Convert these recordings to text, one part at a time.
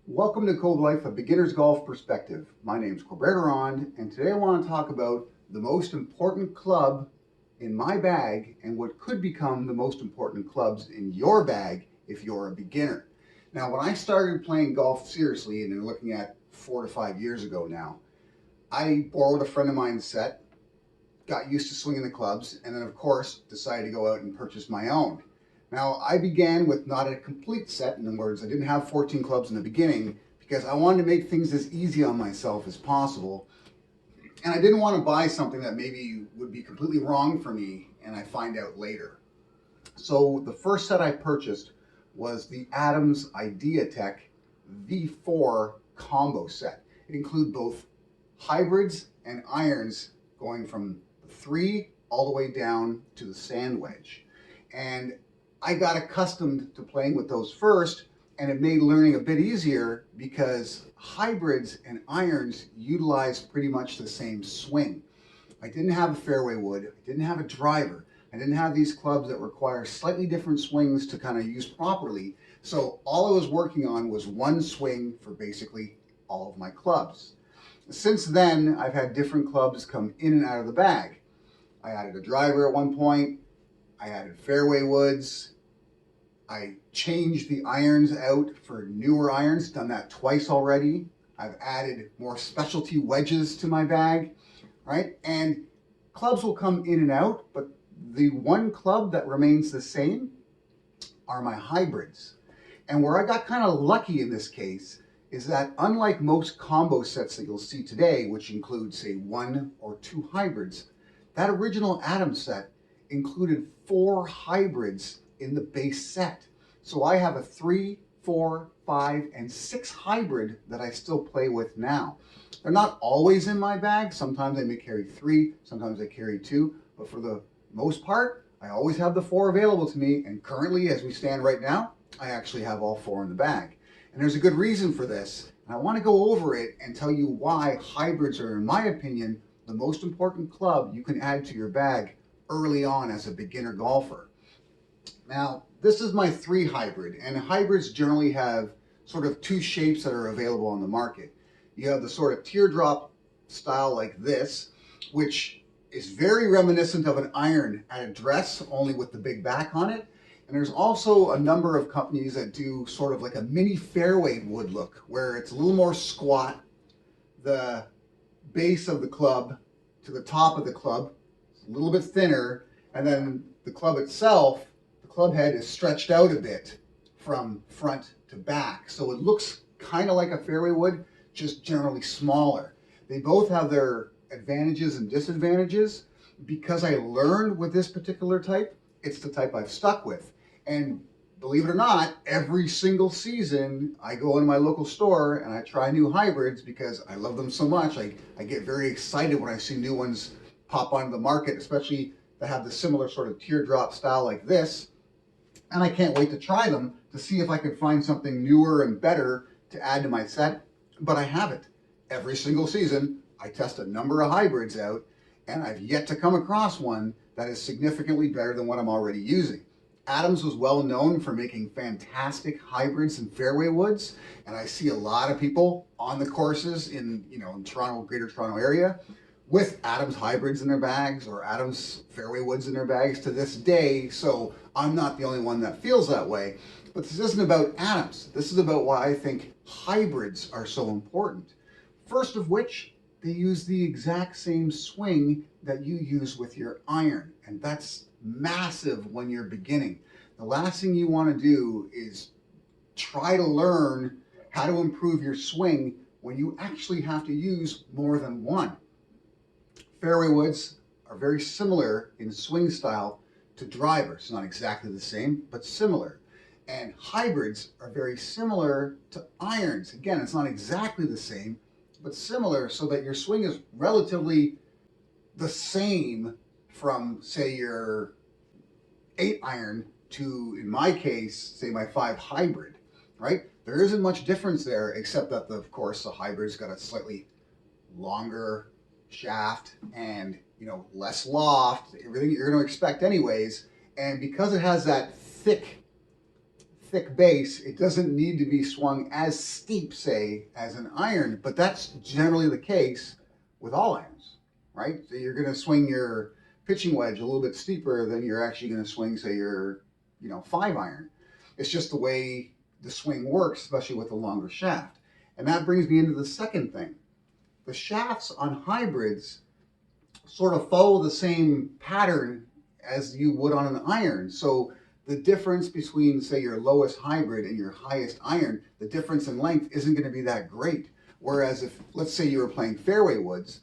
Welcome to Cove Life, a beginner's golf perspective. My name is Corbett Arond, and today I want to talk about the most important club in my bag and what could become the most important clubs in your bag if you're a beginner. Now, when I started playing golf seriously, and you're looking at 4 to 5 years ago now, I borrowed a friend of mine's set, got used to swinging the clubs, and then, of course, decided to go out and purchase my own. Now, I began with not a complete set. In other words, I didn't have 14 clubs in the beginning because I wanted to make things as easy on myself as possible. And I didn't want to buy something that maybe would be completely wrong for me and I find out later. So the first set I purchased was the Adams Ideatech V4 combo set. It included both hybrids and irons going from the 3 all the way down to the sand wedge. And I got accustomed to playing with those first, and it made learning a bit easier because hybrids and irons utilize pretty much the same swing. I didn't have a fairway wood, I didn't have a driver, I didn't have these clubs that require slightly different swings to kind of use properly. So all I was working on was one swing for basically all of my clubs. Since then, I've had different clubs come in and out of the bag. I added a driver at one point, I added fairway woods, I changed the irons out for newer irons, done that twice already. I've added more specialty wedges to my bag, right? And clubs will come in and out, but the one club that remains the same are my hybrids. And where I got kind of lucky in this case is that unlike most combo sets that you'll see today, which include, say, 1 or 2 hybrids, that original Adams set included 4 hybrids in the base set. So I have a 3, 4, 5, and 6 hybrid that I still play with now. They're not always in my bag. Sometimes I may carry 3, sometimes I carry 2, but for the most part, I always have the 4 available to me, and currently, as we stand right now, I actually have all 4 in the bag. And there's a good reason for this, and I want to go over it and tell you why hybrids are, in my opinion, the most important club you can add to your bag early on as a beginner golfer. Now, this is my 3 hybrid, and hybrids generally have sort of 2 shapes that are available on the market. You have the sort of teardrop style like this, which is very reminiscent of an iron at address, only with the big back on it. And there's also a number of companies that do sort of like a mini fairway wood look, where it's a little more squat. The base of the club to the top of the club is a little bit thinner, and then the club itself, the club head is stretched out a bit from front to back. So it looks kind of like a fairway wood, just generally smaller. They both have their advantages and disadvantages. Because I learned with this particular type, it's the type I've stuck with. And believe it or not, every single season I go in my local store and I try new hybrids because I love them so much. I get very excited when I see new ones pop onto the market, especially that have the similar sort of teardrop style like this. And I can't wait to try them to see if I can find something newer and better to add to my set. But I haven't. Every single season, I test a number of hybrids out, and I've yet to come across one that is significantly better than what I'm already using. Adams was well known for making fantastic hybrids and fairway woods, and I see a lot of people on the courses in Toronto, Greater Toronto area, with Adams hybrids in their bags or Adams fairway woods in their bags to this day. So I'm not the only one that feels that way. But this isn't about Adams. This is about why I think hybrids are so important. First of which, they use the exact same swing that you use with your iron, and that's massive when you're beginning. The last thing you want to do is try to learn how to improve your swing when you actually have to use more than one. Fairway woods are very similar in swing style to drivers. Not exactly the same, but similar. And hybrids are very similar to irons. Again, it's not exactly the same, but similar, so that your swing is relatively the same from, say, your 8 iron to, in my case, say my 5 hybrid, right? There isn't much difference there, except that, of course, the hybrid's got a slightly longer shaft and, less loft, everything you're going to expect anyways. And because it has that thick base, it doesn't need to be swung as steep, say, as an iron, but that's generally the case with all irons, right? So you're going to swing your pitching wedge a little bit steeper than you're actually going to swing, say, your 5 iron. It's just the way the swing works, especially with a longer shaft. And that brings me into the second thing. The shafts on hybrids sort of follow the same pattern as you would on an iron. So the difference between, say, your lowest hybrid and your highest iron, the difference in length isn't going to be that great. Whereas if, let's say you were playing fairway woods,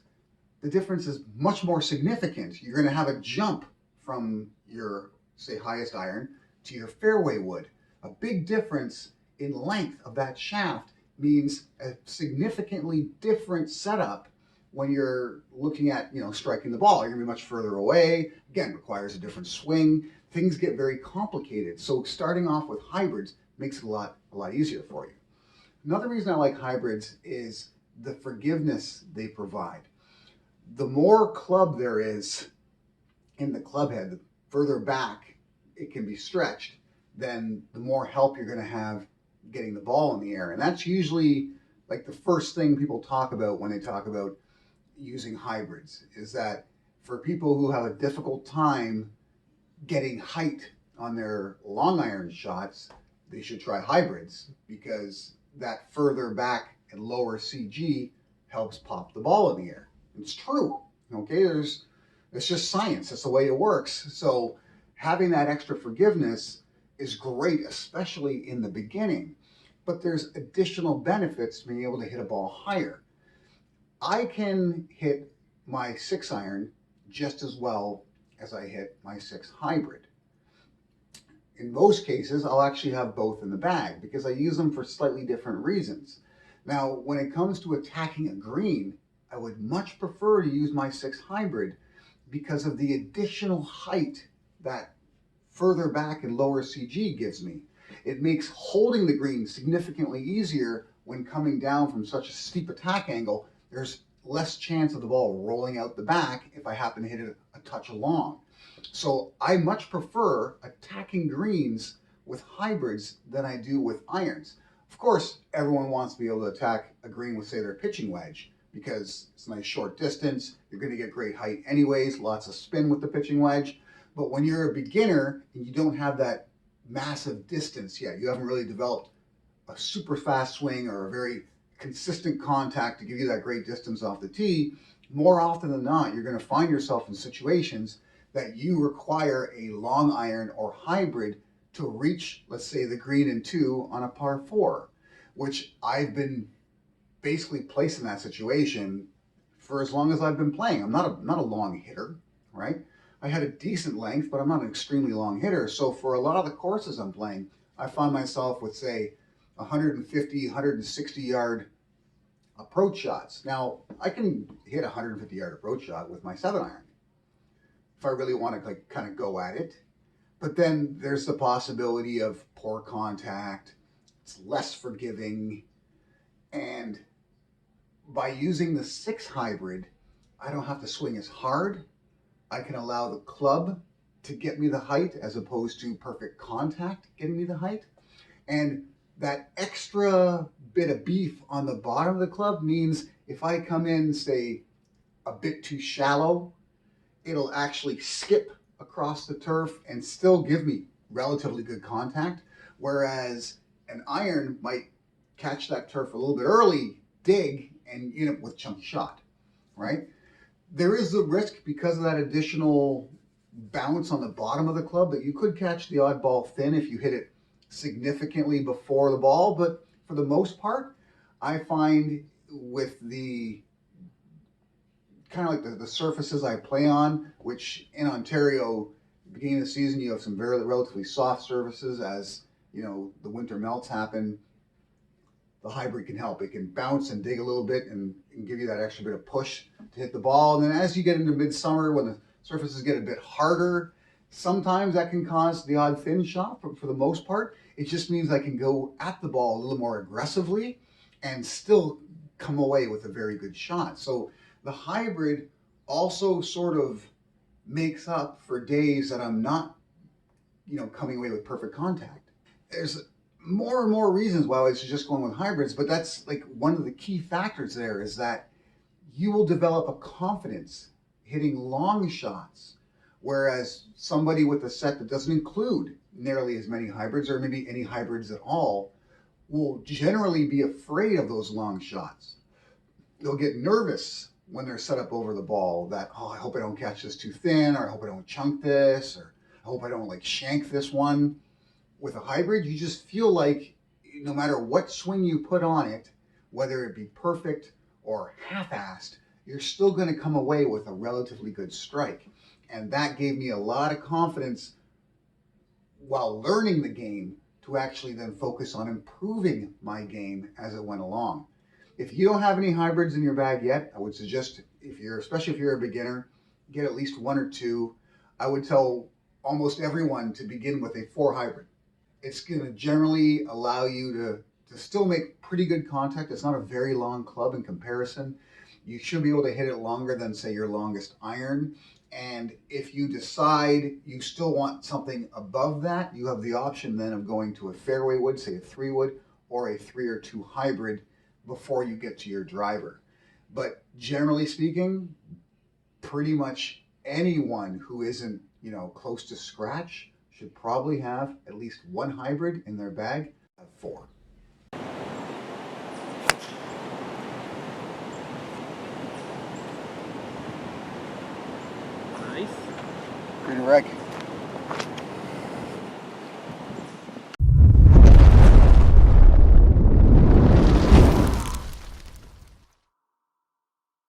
the difference is much more significant. You're going to have a jump from your, say, highest iron to your fairway wood. A big difference in length of that shaft means a significantly different setup when you're looking at, striking the ball. You're going to be much further away. Again, requires a different swing. Things get very complicated. So starting off with hybrids makes it a lot easier for you. Another reason I like hybrids is the forgiveness they provide. The more club there is in the club head, the further back it can be stretched, then the more help you're going to have getting the ball in the air. And that's usually like the first thing people talk about when they talk about using hybrids, is that for people who have a difficult time getting height on their long iron shots, they should try hybrids, because that further back and lower CG helps pop the ball in the air. It's true. Okay, it's just science. It's the way it works. So having that extra forgiveness is great, especially in the beginning. But there's additional benefits to being able to hit a ball higher. I can hit my 6-iron just as well as I hit my 6 hybrid. In most cases, I'll actually have both in the bag because I use them for slightly different reasons. Now, when it comes to attacking a green, I would much prefer to use my 6 hybrid because of the additional height that further back and lower CG gives me. It makes holding the green significantly easier when coming down from such a steep attack angle. There's less chance of the ball rolling out the back if I happen to hit it a touch along. So I much prefer attacking greens with hybrids than I do with irons. Of course, everyone wants to be able to attack a green with, say, their pitching wedge, because it's a nice short distance. You're going to get great height anyways, lots of spin with the pitching wedge. But when you're a beginner and you don't have that massive distance yet, you haven't really developed a super fast swing or a very consistent contact to give you that great distance off the tee, more often than not, you're going to find yourself in situations that you require a long iron or hybrid to reach, let's say, the green in 2 on a par 4, which I've been basically placed in that situation for as long as I've been playing. I'm not a long hitter, right? I had a decent length, but I'm not an extremely long hitter. So for a lot of the courses I'm playing, I find myself with, say, 150, 160 yard approach shots. Now, I can hit a 150 yard approach shot with my 7-iron if I really want to kind of go at it. But then there's the possibility of poor contact. It's less forgiving. And by using the 6 hybrid, I don't have to swing as hard. I can allow the club to get me the height as opposed to perfect contact getting me the height. And that extra bit of beef on the bottom of the club means if I come in, say, a bit too shallow, it'll actually skip across the turf and still give me relatively good contact. Whereas an iron might catch that turf a little bit early, dig, and end up with chunky shot, right? There is the risk because of that additional bounce on the bottom of the club that you could catch the odd ball thin if you hit it significantly before the ball. But for the most part, I find with the kind of like the surfaces I play on, which in Ontario, beginning of the season, you have some very relatively soft surfaces. As you know, the winter melts happen, the hybrid can help. It can bounce and dig a little bit and give you that extra bit of push to hit the ball. And then as you get into midsummer, when the surfaces get a bit harder, sometimes that can cause the odd thin shot. But for the most part, it just means I can go at the ball a little more aggressively and still come away with a very good shot. So the hybrid also sort of makes up for days that I'm not, coming away with perfect contact. There's more and more reasons why I suggest going with hybrids, but that's like one of the key factors there is that you will develop a confidence hitting long shots, whereas somebody with a set that doesn't include nearly as many hybrids or maybe any hybrids at all will generally be afraid of those long shots. They'll get nervous when they're set up over the ball that, oh, I hope I don't catch this too thin, or I hope I don't chunk this, or I hope I don't like shank this one. With a hybrid, you just feel like no matter what swing you put on it, whether it be perfect or half-assed, you're still going to come away with a relatively good strike. And that gave me a lot of confidence while learning the game to actually then focus on improving my game as it went along. If you don't have any hybrids in your bag yet, I would suggest, especially if you're a beginner, get at least one or two. I would tell almost everyone to begin with a 4 hybrid. It's going to generally allow you to still make pretty good contact. It's not a very long club in comparison. You should be able to hit it longer than, say, your longest iron. And if you decide you still want something above that, you have the option then of going to a fairway wood, say a 3 wood, or a 3 or 2 hybrid before you get to your driver. But generally speaking, pretty much anyone who isn't, close to scratch should probably have at least one hybrid in their bag of 4. Nice. Good wreck.